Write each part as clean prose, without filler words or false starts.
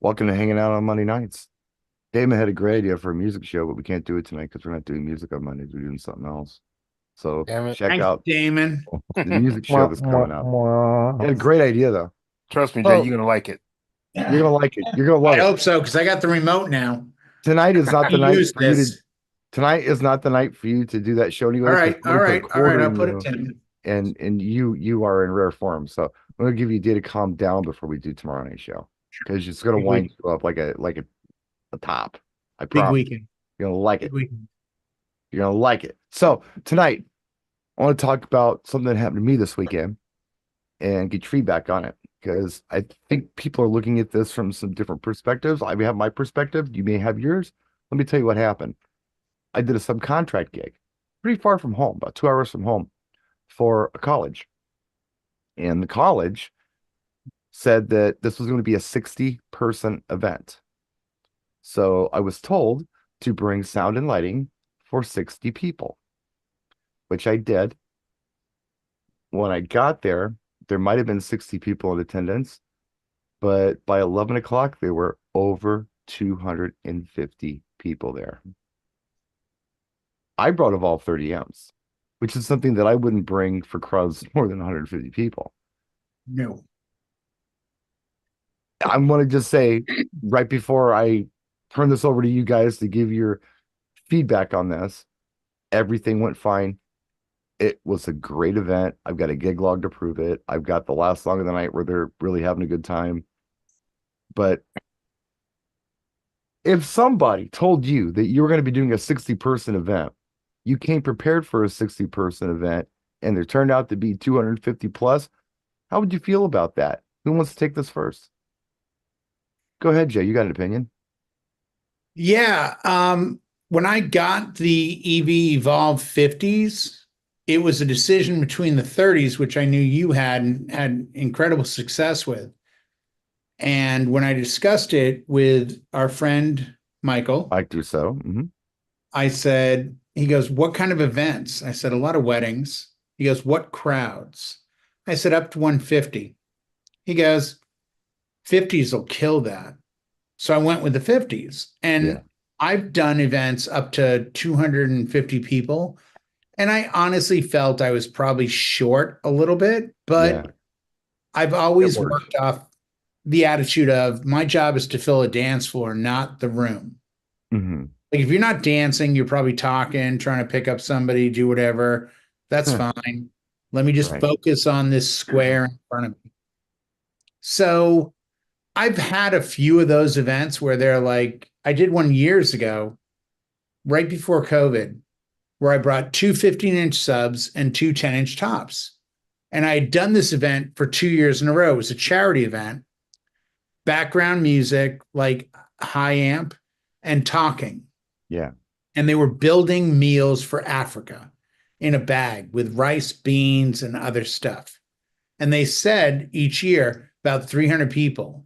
Welcome to hanging out on Monday nights. Damon had a great idea for a music show, but we can't do it tonight because we're not doing music on Mondays. We're doing something else. So Damn it. check Thanks, out Damon. the music show Mwah, that's mwah, coming up. He mwah. had a great idea though. Trust me, Jay, Oh, you're gonna like it. you're gonna like it. You're gonna love I it. hope so because I got the remote now. Tonight is not I the night use for you to. this. Tonight is not the night for you to do that show All anyway because right, we're all gonna put a right, all right. quarter I'll in put it you, to and you are in rare form. So I'm gonna give you a day to calm down before we do tomorrow night's show because it's gonna big wind week, you up like a top. I big promise. weekend, You're gonna like big it. weekend. You're gonna like it. So tonight, I want to talk about something that happened to me this weekend and get your feedback on it because I think people are looking at this from some different perspectives. I have my perspective. You may have yours. Let me tell you what happened. I did a subcontract gig, pretty far from home, about 2 hours from home, for a college, and the college said that this was going to be a 60-person event. So I was told to bring sound and lighting for 60 people, which I did. When I got there, there might have been 60 people in attendance, but by 11 o'clock, there were over 250 people there. I brought Evolve 30 amps, which is something that I wouldn't bring for crowds more than 150 people. No, I'm going to just say right before I turn this over to you guys to give your feedback on this, everything went fine. It was a great event. I've got a gig log to prove it. I've got the last song of the night where they're really having a good time. But if somebody told you that you were going to be doing a 60-person event, you came prepared for a 60-person event, and there turned out to be 250 plus, how would you feel about that? Who wants to take this first? Go ahead, Jay. You got an opinion? yeah. When I got the EV Evolve 50s, it was a decision between the 30s, which I knew you had incredible success with. And when I discussed it with our friend Michael, I do so. I said, he goes, what kind of events? I said, a lot of weddings. He goes, what crowds? I said, up to 150. He goes, 50s will kill that. So I went with the 50s. Yeah. And I've done events up to 250 people. And I honestly felt I was probably short a little bit, Yeah. but I've It always worked. worked off the attitude of my job is to fill a dance floor, not the room. Hmm. Like if you're not dancing, you're probably talking, trying to pick up somebody, do whatever. That's Huh. fine. Let me just Right. focus on this square in front of me. So I've had a few of those events where they're like, I did one years ago, right before COVID, where I brought two 15-inch subs and two 10-inch tops. And I had done this event for 2 years in a row. It was a charity event, background music, like high amp, and talking. Yeah. And they were building meals for Africa in a bag with rice, beans, and other stuff. And they said each year about 300 people.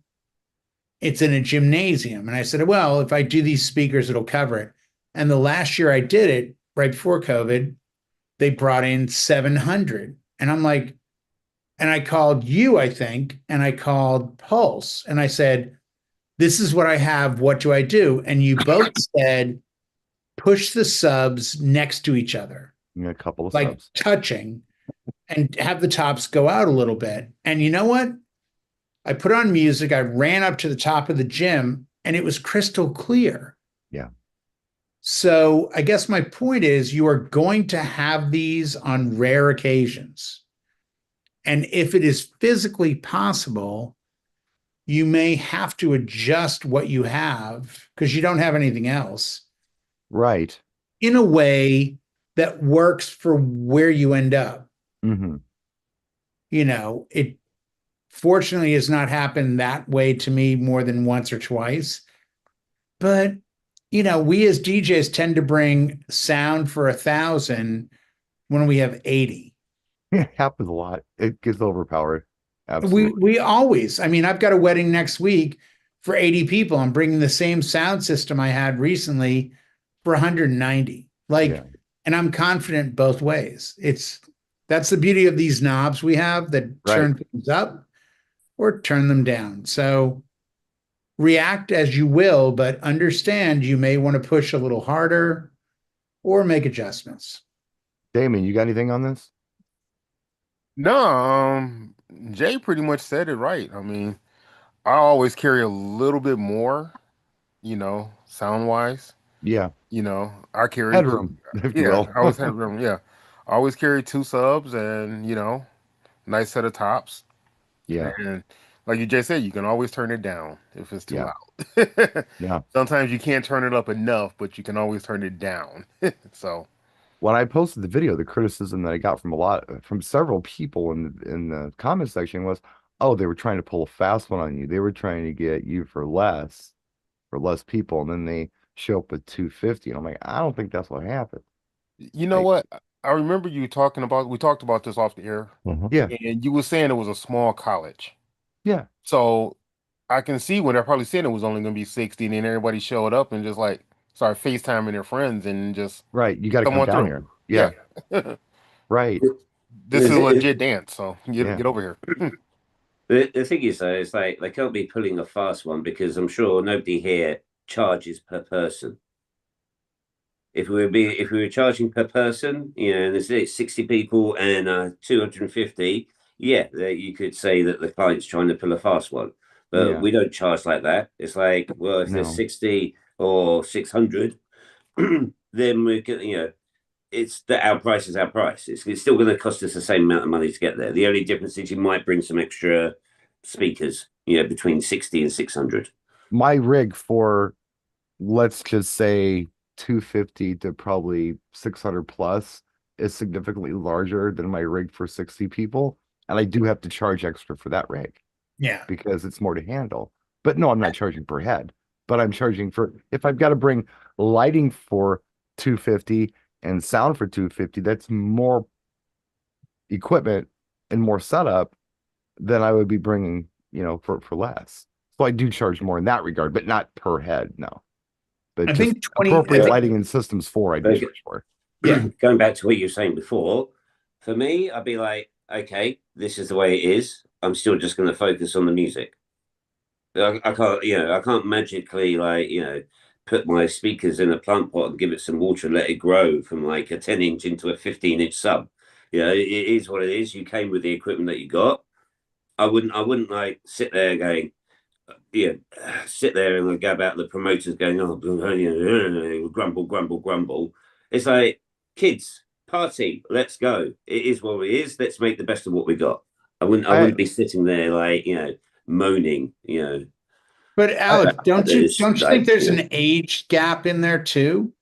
It's in a gymnasium. And I said, well, if I do these speakers, it'll cover it. And the last year I did it, right before COVID, they brought in 700. And I'm like, and I called you, I think, and I called Pulse. And I said, this is what I have. What do I do? And you both said, push the subs next to each other, A couple of like subs. touching, and have the tops go out a little bit. And you know what? I put on music. I ran up to the top of the gym and it was crystal clear. Yeah. So I guess my point is you are going to have these on rare occasions. And if it is physically possible, you may have to adjust what you have because you don't have anything else Right. in a way that works for where you end up. Hmm. It fortunately has not happened that way to me more than once or twice. But, we as DJs tend to bring sound for 1,000 when we have 80. It happens a lot. It gets overpowered. We Absolutely. we always, I mean, I've got a wedding next week for 80 people. I'm bringing the same sound system I had recently for 190. Yeah. And I'm confident both ways. That's the beauty of these knobs we have that Right. turn things up or turn them down. So react as you will, but understand you may want to push a little harder or make adjustments. Damien, you got anything on this? No, Jay pretty much said it right. I mean, I always carry a little bit more, sound wise. Yeah, I carry, headroom, if you yeah, will. I always have room. Yeah, I always carry two subs and, nice set of tops. Yeah, And like you just said, you can always turn it down if it's too yeah, loud. yeah. Sometimes you can't turn it up enough, but you can always turn it down. So, When I posted the video, the criticism that I got from several people in the comment section was, "Oh, they were trying to pull a fast one on you. They were trying to get you for less people, and then they show up with 250." And I'm like, I don't think that's what happened. you know I what? I remember you talking about, we talked about this off the air, Yeah, and you were saying it was a small college. yeah, So I can see when they're probably saying it was only going to be 60, and then everybody showed up and just like started FaceTiming their friends and just right. You got to come come on down through. here. Yeah. Yeah, right. This is a The, legit dance, so Yeah. get over here. the thing is, though, it's like they can't be pulling a fast one because I'm sure nobody here charges per person. If we were charging per person, and there's 60 people and 250, yeah, you could say that the client's trying to pull a fast one. But Yeah. we don't charge like that. It's like, well, if there's No. 60 or 600, then we can, it's that our price is our price. It's still going to cost us the same amount of money to get there. The only difference is you might bring some extra speakers, between 60 and 600. My rig for, let's just say, 250 to probably 600 plus is significantly larger than my rig for 60 people. And I do have to charge extra for that rig Yeah. because it's more to handle. But no, I'm not charging per head, but I'm charging for, if I've got to bring lighting for 250 and sound for 250, that's more equipment and more setup than I would be bringing, for less. So I do charge more in that regard, but not per head, no. But I just think 20, I appropriate think, lighting and systems for I do Okay. charge for. yeah. Going back to what you were saying before, for me, I'd be like, okay, this is the way it is. I'm still just going to focus on the music. I can't, I can't magically put my speakers in a plant pot and give it some water and let it grow from like a 10-inch into a 15-inch sub. It is what it is. You came with the equipment that you got. I wouldn't like sit there going, yeah, sit there and go about the promoters going, oh, grumble, grumble, grumble. It's like, kids, party, let's go. It is what it is. Let's make the best of what we got. I wouldn't. I I wouldn't be sitting there like moaning. But I Alex, It's don't you think like there's an age gap in there too?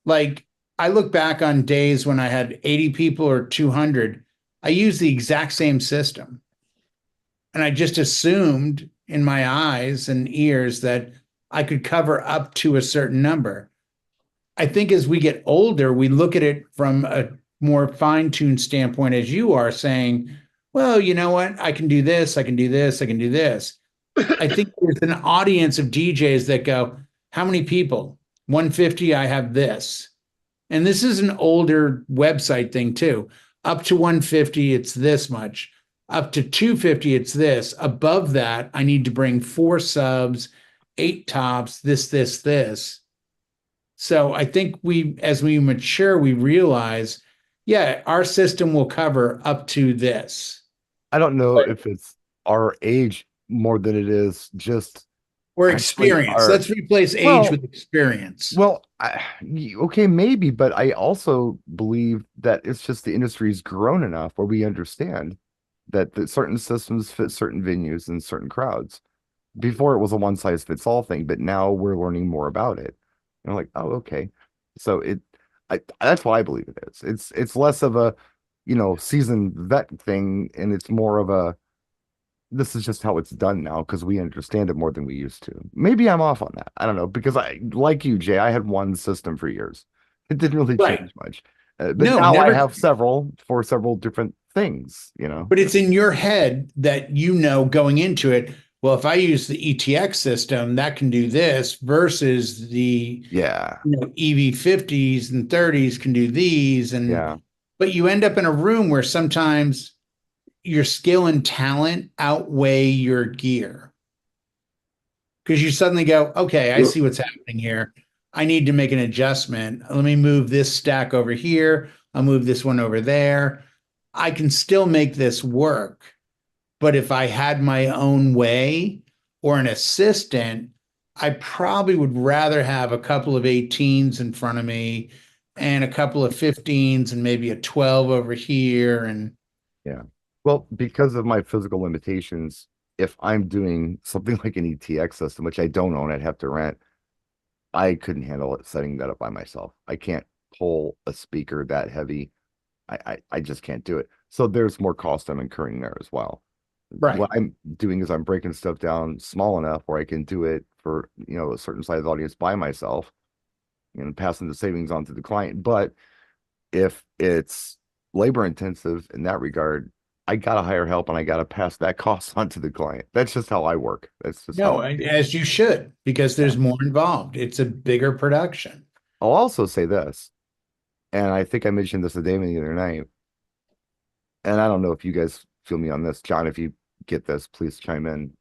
Like I look back on days when I had 80 people or 200, I used the exact same system. And I just assumed in my eyes and ears that I could cover up to a certain number. I think as we get older, we look at it from a more fine-tuned standpoint, as you are saying, well, you know what? I can do this, I can do this, I can do this. I think there's an audience of DJs that go, how many people? 150, I have this. And this is an older website thing too. Up to 150, it's this much. Up to 250, it's this. Above that, I need to bring 4 subs, 8 tops, this. So I think as we mature, we realize, yeah, our system will cover up to this. don't know if it's our age more than it is just Or actually experience. our Let's replace age well, with experience. okay, maybe, but I also believe that it's just the industry's grown enough where we understand that certain systems fit certain venues and certain crowds. Before it was a one size fits all thing, but now we're learning more about it. And I'm like, oh, okay. So that's what I believe it is. It's less of a, seasoned vet thing, and it's more of a, this is just how it's done now because we understand it more than we used to. Maybe I'm off on that. I don't know because like you, Jay, I had one system for years. It didn't really Right. change much. But No, now I never. have several for several different things. But it's in your head that going into it, well, if I use the ETX system, that can do this versus the Yeah. EV50s and 30s can do these. Yeah. But you end up in a room where sometimes your skill and talent outweigh your gear. because you suddenly go, okay, I see what's happening here. I need to make an adjustment. Let me move this stack over here. I'll move this one over there. I can still make this work. But if I had my own way or an assistant, I probably would rather have a couple of 18s in front of me and a couple of 15s and maybe a 12 over here. And Yeah. Well, because of my physical limitations, if I'm doing something like an ETX system, which I don't own, I'd have to rent, I couldn't handle it setting that up by myself. I can't pull a speaker that heavy. I just can't do it. So there's more cost I'm incurring there as well. right. What I'm doing is I'm breaking stuff down small enough where I can do it for, a certain size audience by myself and passing the savings on to the client. But if it's labor intensive in that regard, I gotta hire help and I gotta pass that cost on to the client. That's just how I work. That's just No, how I do. as you should, because there's more involved. It's a bigger production. I'll also say this, and I think I mentioned this to Damon the other night, and I don't know if you guys feel me on this. John, if you get this, please chime in.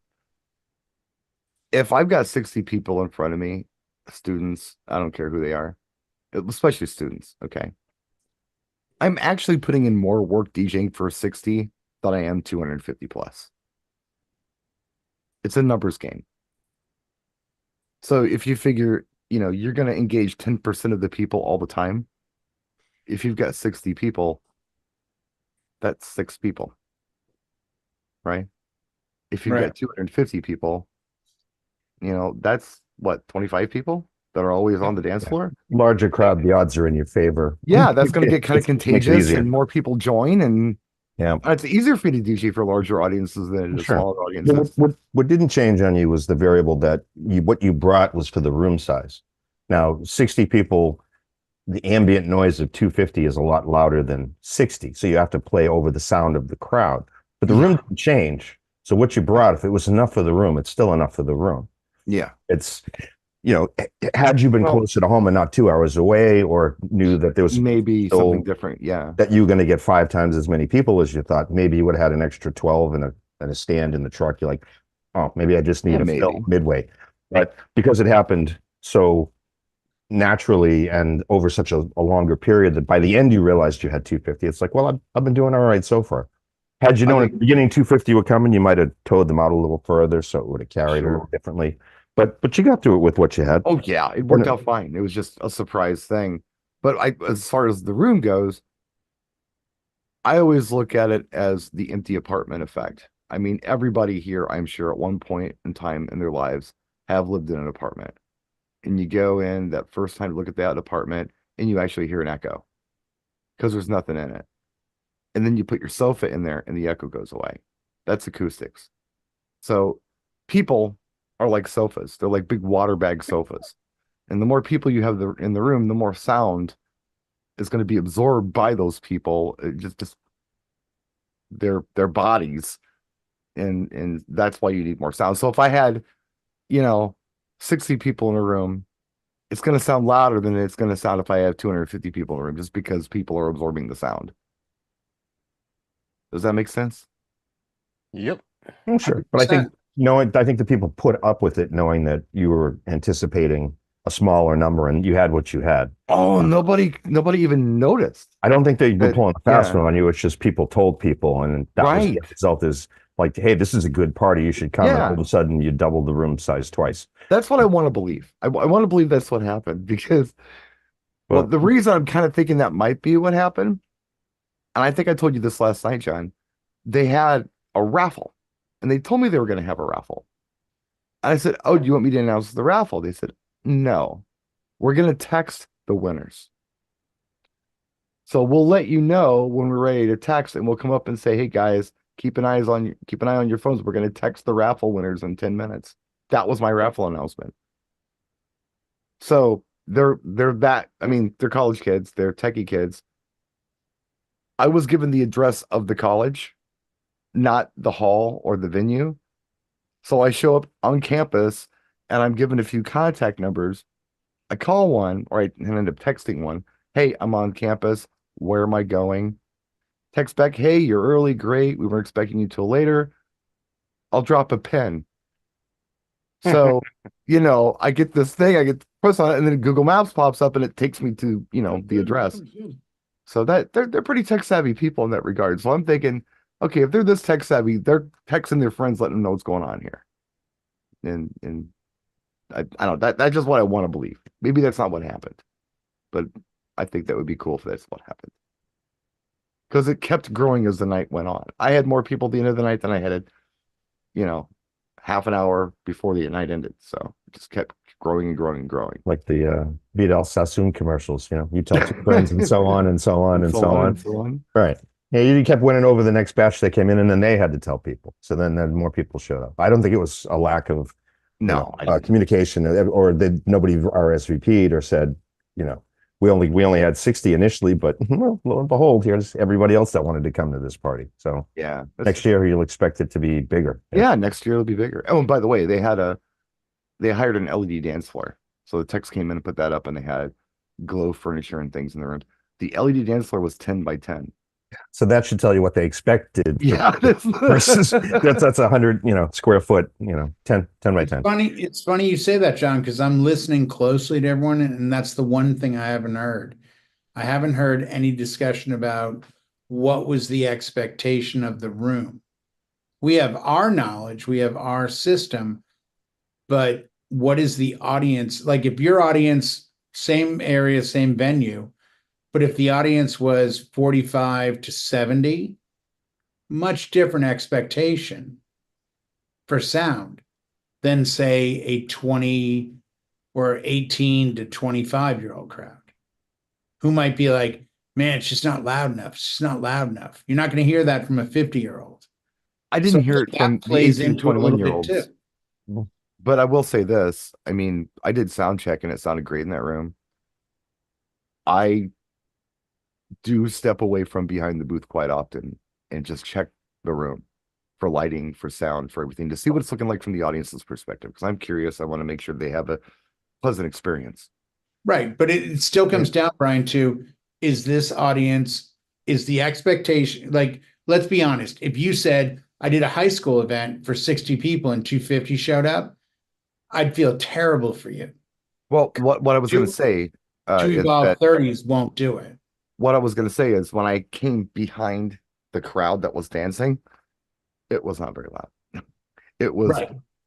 If I've got 60 people in front of me, students, I don't care who they are, especially students, okay? I'm actually putting in more work DJing for 60 than I am 250 plus. It's a numbers game. So if you figure, you're going to engage 10% of the people all the time. If you've got 60 people, that's 6 people, right? If you've got 250 people, that's what, 25 people that are always on the dance floor? Larger crowd, the odds are in your favor. Yeah, that's going to get kind of Makes it contagious easier. and more people join. And Yeah. it's easier for you to DJ for larger audiences than it is Sure. smaller Well, audiences. what didn't change on you was the variable that what you brought was for the room size. Now, 60 people, the ambient noise of 250 is a lot louder than 60. So you have to play over the sound of the crowd. But the room didn't change. So what you brought, if it was enough for the room, it's still enough for the room. Yeah. It's, had you been closer to home and not 2 hours away, or knew that there was Maybe still something different. Yeah. that you were going to get 5 times as many people as you thought, maybe you would have had an extra 12 and a stand in the truck. You're like, oh, maybe I just need to fill midway. But because it happened so naturally and over such a longer period that by the end you realized you had 250, it's like, well, I've been doing all right so far. Had you known at the beginning 250 would come in, you might have towed them out a little further, so it would have carried a little differently. But you got through it with what you had. Oh yeah, it worked out fine. It was just a surprise thing. But as far as the room goes, I always look at it as the empty apartment effect. I mean, everybody here, I'm sure, at one point in time in their lives have lived in an apartment. And you go in that first time to look at that apartment and you actually hear an echo because there's nothing in it. And then you put your sofa in there and the echo goes away. That's acoustics. So people are like sofas. They're like big water bag sofas. And the more people you have in the room, the more sound is going to be absorbed by those people. Just their bodies. And that's why you need more sound. So if I had, 60 people in a room, it's going to sound louder than it's going to sound if I have 250 people in a room, just because people are absorbing the sound. Does that make sense? Yep. Oh, sure. But I think the people put up with it knowing that you were anticipating a smaller number and you had what you had. Oh, nobody even noticed. I don't think they were pulling a fast one on you. It's just people told people, and that was the result is like, hey, this is a good party. You should come. And all of a sudden, you double the room size twice. That's what I want to believe. I want to believe that's what happened because, well, the reason I'm kind of thinking that might be what happened, and I think I told you this last night, John, they had a raffle, and they told me they were going to have a raffle. And I said, oh, do you want me to announce the raffle? They said, no, we're going to text the winners. So we'll let you know when we're ready to text, and we'll come up and say, hey guys, keep an eye on your phones. We're going to text the raffle winners in 10 minutes. That was my raffle announcement. So they're college kids, they're techie kids. I was given the address of the college, not the hall or the venue. So I show up on campus and I'm given a few contact numbers. I call one, or I end up texting one. Hey, I'm on campus. Where am I going? Text back, hey, you're early. Great. We were expecting you till later. I'll drop a pin. So, I get this thing, I get to press on it, and then Google Maps pops up and it takes me to, the address. So that they're pretty tech savvy people in that regard. So I'm thinking, okay, if they're this tech savvy, they're texting their friends, letting them know what's going on here. And I don't know, that's just what I want to believe. Maybe that's not what happened, but I think that would be cool if that's what happened. Because it kept growing as the night went on. I had more people at the end of the night than I had, half an hour before the night ended. So it just kept growing and growing and growing. Like the Vidal Sassoon commercials, you tell two friends and so on and so on and so on. And so on. Right. Yeah, you kept winning over the next batch that came in, and then they had to tell people. So then more people showed up. I don't think it was a lack of communication, or nobody RSVP'd or said, we only had 60 initially, but well, lo and behold, here's everybody else that wanted to come to this party. So yeah, next year you'll expect it to be bigger. Yeah, next year it'll be bigger. Oh, and by the way, they hired an LED dance floor. So the techs came in and put that up, and they had glow furniture and things in the room. The LED dance floor was 10 by 10. So that should tell you what they expected. Yeah, versus that's 100, square foot, 10 by 10. It's funny you say that, John, because I'm listening closely to everyone, and that's the one thing I haven't heard. I haven't heard any discussion about what was the expectation of the room. We have our knowledge, we have our system, but what is the audience? Like, if your audience, same area, same venue, but if the audience was 45 to 70, much different expectation for sound than, say, a 20 or 18 to 25-year-old crowd who might be like, man, it's just not loud enough. It's just not loud enough. You're not going to hear that from a 50-year-old. I didn't hear it from the 18, 21-year-olds. Too. But I will say this. I mean, I did sound check and it sounded great in that room. I do step away from behind the booth quite often and just check the room for lighting, for sound, for everything, to see what it's looking like from the audience's perspective. Because I'm curious. I want to make sure they have a pleasant experience. Right. But it still comes down, Brian, to, is this audience, is the expectation, like, let's be honest. If you said, I did a high school event for 60 people and 250 showed up, I'd feel terrible for you. Well, what I was going to say, two evolved 30s won't do it. What I was going to say is, when I came behind the crowd that was dancing, it was not very loud. It was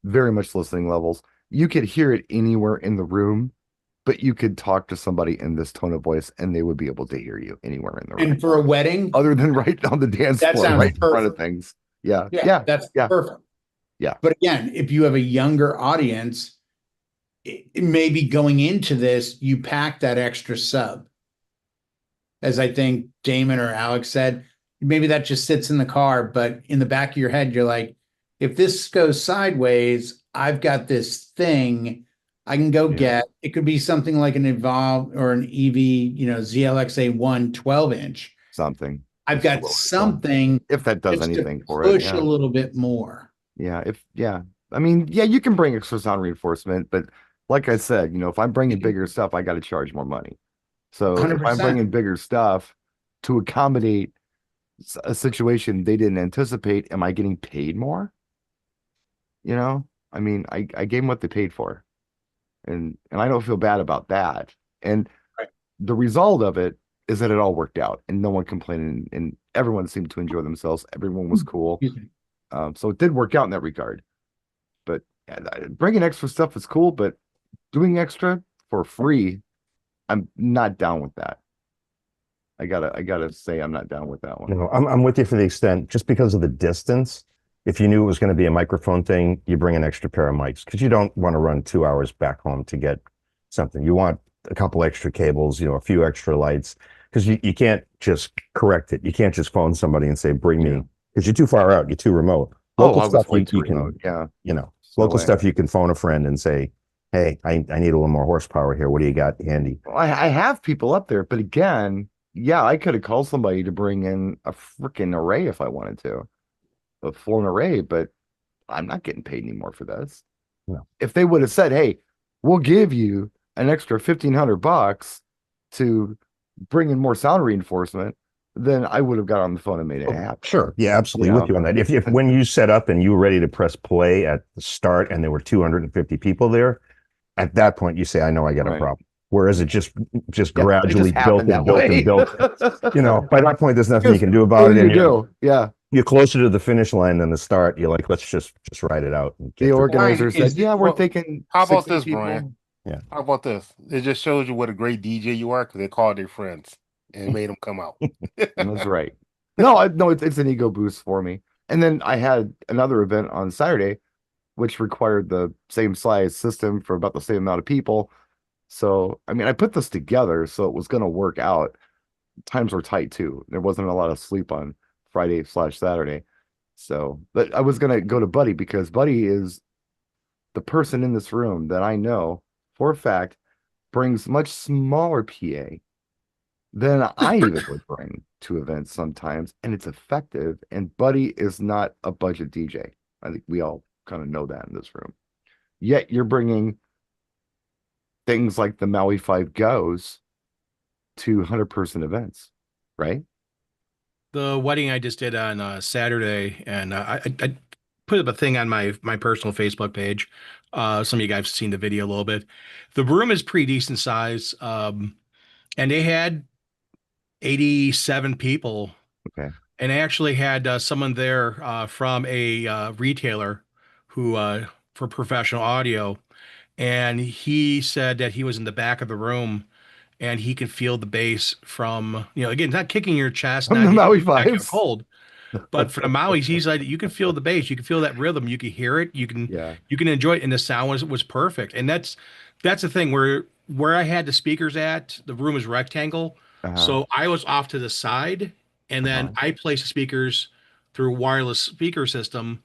very much listening levels. You could hear it anywhere in the room, but you could talk to somebody in this tone of voice and they would be able to hear you anywhere in the room. And for a wedding, other than right on the dance floor, right in front of things. Yeah. That's perfect. Yeah. But again, if you have a younger audience, maybe going into this, you pack that extra sub. As I think Damon or Alex said, maybe that just sits in the car, but in the back of your head, you're like, if this goes sideways, I've got this thing I can go get. It could be something like an Evolve or an EV, ZLXA1 12-inch. Something. I've got something. If that does anything for it. Push a little bit more. I mean, you can bring extra sound reinforcement, but like I said, if I'm bringing bigger stuff, I got to charge more money. So 100%. if I'm bringing bigger stuff to accommodate a situation they didn't anticipate, am I getting paid more? I mean, I gave them what they paid for, and I don't feel bad about that. And the result of it is that it all worked out, and no one complained, and everyone seemed to enjoy themselves. Everyone was cool. So it did work out in that regard. But bringing extra stuff is cool, but doing extra for free, I'm not down with that. I gotta say I'm not down with that one. I'm with you for the extent, just because of the distance. If you knew it was going to be a microphone thing, you bring an extra pair of mics, because you don't want to run 2 hours back home to get something. You want a couple extra cables, a few extra lights, because you can't just correct it. You can't just phone somebody and say, bring me, because you're too far out. You're too remote. Local stuff you can, local stuff you can phone a friend and say, hey, I need a little more horsepower here. What do you got handy? Well, I have people up there, but again, I could have called somebody to bring in a freaking array if I wanted to, a full array, but I'm not getting paid anymore for this. No. If they would have said, hey, we'll give you an extra $1,500 to bring in more sound reinforcement, then I would have got on the phone and made it happen. Sure. Yeah, absolutely with you on that. If when you set up and you were ready to press play at the start and there were 250 people there, at that point you say, I know I got a problem. Whereas it just gradually built and built and built. You know, by that point, there's nothing you can do about it. You're closer to the finish line than the start. You're like, let's just ride it out. The organizer said, yeah, we're thinking. How about this, people. Brian? Yeah. How about this? It just shows you what a great DJ you are because they called their friends and made them come out. That's right. No, it's an ego boost for me. And then I had another event on Saturday, which required the same size system for about the same amount of people. So, I mean, I put this together so it was going to work out. Times were tight too. There wasn't a lot of sleep on Friday/Saturday. So, but I was going to go to Buddy because Buddy is the person in this room that I know for a fact brings much smaller PA than I even would bring to events sometimes. And it's effective. And Buddy is not a budget DJ. I think we all kind of know that in this room. Yet you're bringing things like the Maui 5 goes to 100-person events, right? The wedding I just did on Saturday, and I put up a thing on my personal Facebook page. Some of you guys have seen the video a little bit. The room is pretty decent size, and they had 87 people. Okay. And I actually had someone there from a retailer who for professional audio. And he said that he was in the back of the room and he could feel the bass from, again, not kicking your chest, From not the Maui back Fives. cold, but for the Maui's, he's like, you can feel the bass, you can feel that rhythm, you can hear it, you can enjoy it, and the sound was perfect. And that's the thing where I had the speakers at, the room is rectangle, so I was off to the side, and then I placed the speakers through a wireless speaker system,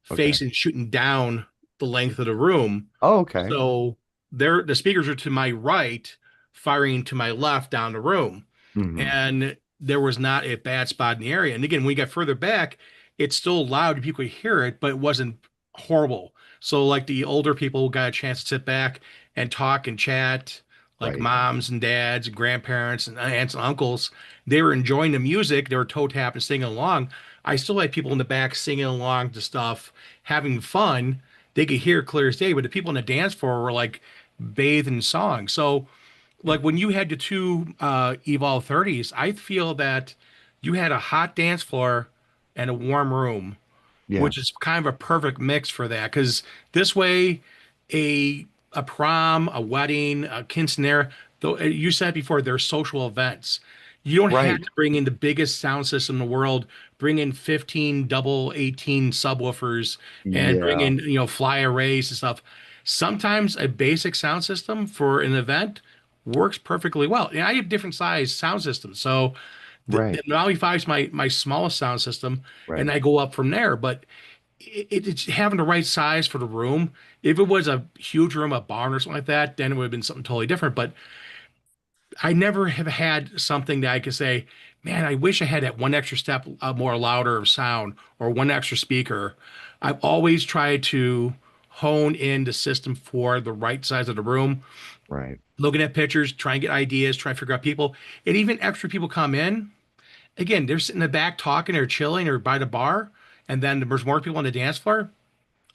facing shooting down the length of the room. Oh, okay. So the speakers are to my right, firing to my left down the room. And there was not a bad spot in the area. And again, when we got further back, it's still loud, people could hear it, but it wasn't horrible. So like the older people got a chance to sit back and talk and chat, like moms and dads and grandparents and aunts and uncles. They were enjoying the music. They were toe tapping, singing along. I still had people in the back singing along to stuff, having fun. They could hear clear as day, but the people on the dance floor were like bathed in song. So like when you had the two Evolve 30s, I feel that you had a hot dance floor and a warm room, which is kind of a perfect mix for that. Because this way, a prom, a wedding, a quinceanera, though you said before, they're social events. You don't have to bring in the biggest sound system in the world, bring in 15 double 18 subwoofers and bring in, fly arrays and stuff. Sometimes a basic sound system for an event works perfectly well. And I have different size sound systems. So the Maui 5 is my smallest sound system, and I go up from there. But it's having the right size for the room. If it was a huge room, a barn or something like that, then it would have been something totally different. But I never have had something that I could say, man, I wish I had that one extra step more louder of sound or one extra speaker. I've always tried to hone in the system for the right size of the room. Right. Looking at pictures, trying to get ideas, trying to figure out people. And even extra people come in. Again, they're sitting in the back talking or chilling or by the bar. And then there's more people on the dance floor.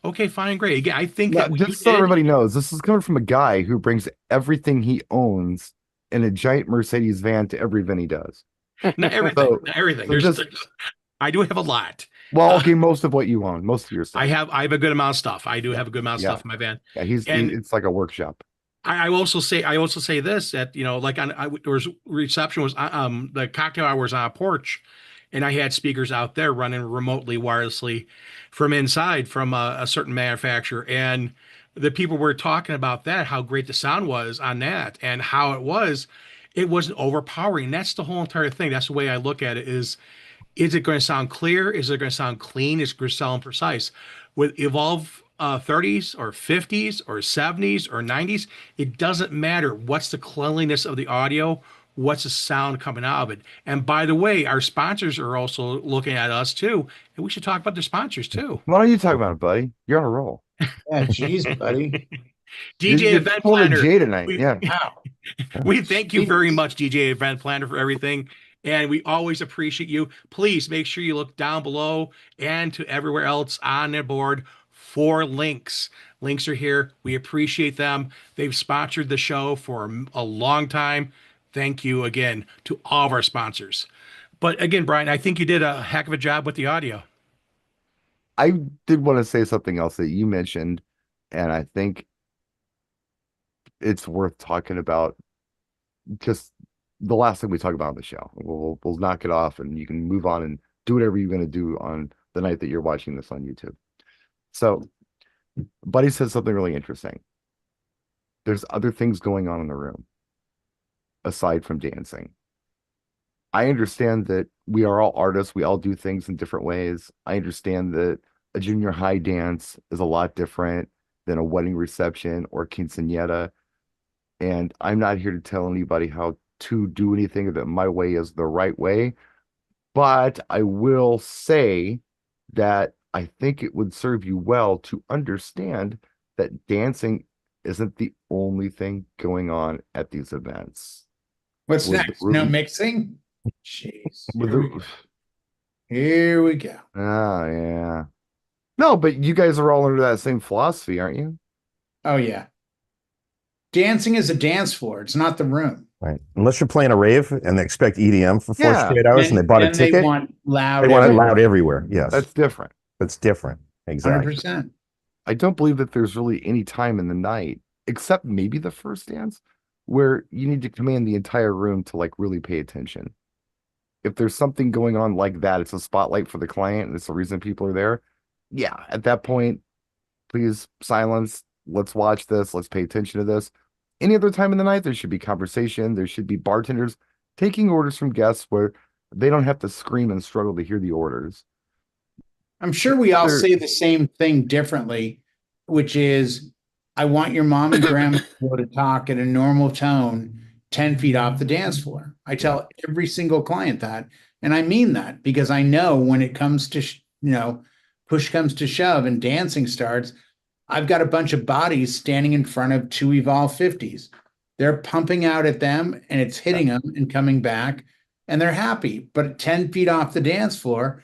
Okay, fine, great. Again, I think that just so everybody knows, this is coming from a guy who brings everything he owns in a giant Mercedes van to every event he does. Not everything. Not everything. So I do have a lot. Well, okay, most of what you own, most of your stuff. I have a good amount of stuff. I do have a good amount of stuff in my van. Yeah, it's like a workshop. I also say this, that like there was reception was the cocktail hour was on a porch, and I had speakers out there running remotely wirelessly from inside from a certain manufacturer, and the people were talking about that, how great the sound was on that, and how it wasn't overpowering. That's the whole entire thing. That's the way I look at it. Is it going to sound clear? Is it going to sound clean? Is it going to sound precise? With Evolve 30s or 50s or 70s or 90s, it doesn't matter. What's the cleanliness of the audio? What's the sound coming out of it? And by the way, our sponsors are also looking at us too, and we should talk about the sponsors too. Why don't you talk about it, buddy? You're on a roll. Yeah, geez, buddy. DJ Event Planner. Jay tonight. We thank you very much, DJ Event Planner, for everything. And we always appreciate you. Please make sure you look down below and to everywhere else on the board for links. Links are here. We appreciate them. They've sponsored the show for a long time. Thank you again to all of our sponsors. But again, Brian, I think you did a heck of a job with the audio. I did want to say something else that you mentioned, and I think it's worth talking about. Just the last thing we talk about on the show. We'll knock it off, and you can move on and do whatever you're going to do on the night that you're watching this on YouTube. So, Buddy said something really interesting. There's other things going on in the room aside from dancing. I understand that we are all artists. We all do things in different ways. I understand that a junior high dance is a lot different than a wedding reception or quinceañera. And I'm not here to tell anybody how to do anything, that my way is the right way. But I will say that I think it would serve you well to understand that dancing isn't the only thing going on at these events. What's next? No mixing? Jeez. Here we go. Oh, yeah. No, but you guys are all under that same philosophy, aren't you? Oh, yeah. Dancing is a dance floor. It's not the room. Right. Unless you're playing a rave and they expect EDM for 48 hours and they bought a ticket. They want loud. They want it loud everywhere. Yes. That's different. That's different. Exactly. 100%. I don't believe that there's really any time in the night, except maybe the first dance, where you need to command the entire room to like really pay attention. If there's something going on like that, it's a spotlight for the client and it's the reason people are there. Yeah, at that point, please silence. Let's watch this. Let's pay attention to this. Any other time in the night, there should be conversation. There should be bartenders taking orders from guests where they don't have to scream and struggle to hear the orders. I'm sure we all say the same thing differently, which is, I want your mom and grandma to talk in a normal tone 10 feet off the dance floor. I tell every single client that, and I mean that because I know when it comes to, push comes to shove and dancing starts, I've got a bunch of bodies standing in front of two Evolve 50s. They're pumping out at them and it's hitting them and coming back and they're happy. But at 10 feet off the dance floor,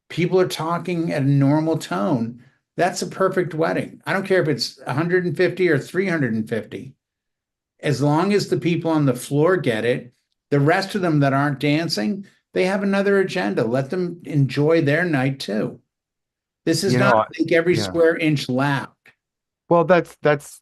people are talking at a normal tone. That's a perfect wedding. I don't care if it's 150 or 350. As long as the people on the floor get it, the rest of them that aren't dancing, they have another agenda. Let them enjoy their night too. This is not make every square inch loud. Well, that's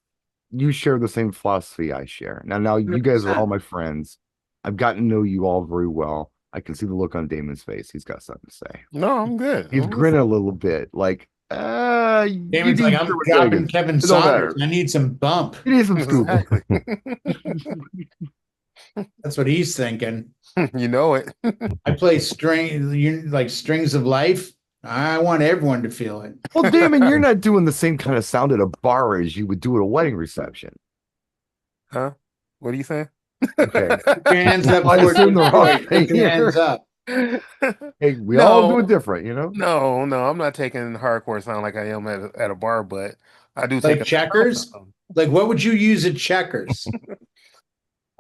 you share the same philosophy I share. Now you guys are all my friends. I've gotten to know you all very well. I can see the look on Damon's face. He's got something to say. No, I'm good. He's grinning a little bit, like Damon's like, I'm dropping Kevin Saunders. I need some bump. You need some scoop. That's what he's thinking. You know it. I play strings of life. I want everyone to feel it. Well, Damon, you're not doing the same kind of sound at a bar as you would do at a wedding reception. Huh? What are you saying? Okay. Hands up. I assume the wrong thing here. Hands up. Hey, we all do it different, No, I'm not taking hardcore sound like I am at a bar, but I do like take checkers. Like, what would you use at checkers?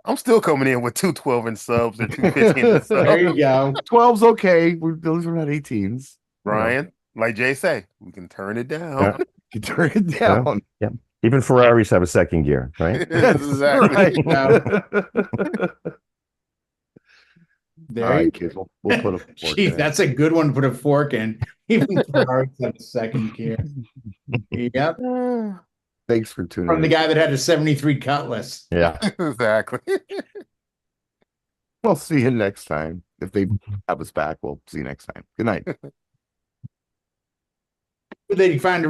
I'm still coming in with 2 12-inch subs or 2 15-inch subs. There you go. 12's okay. Those are not 18s. Brian, like Jay say, we can turn it down. Yeah. You turn it down. Yeah. Even Ferraris have a second gear, right? Exactly. Right. There All right, you kids, we'll put a fork Gee, in. that's a good one to put a fork in. Even Ferraris have a second gear. Yep. Thanks for tuning From in. the guy that had a 73 Cutlass. Yeah. Exactly. We'll see you next time. If they have us back, we'll see you next time. Good night. Where they find a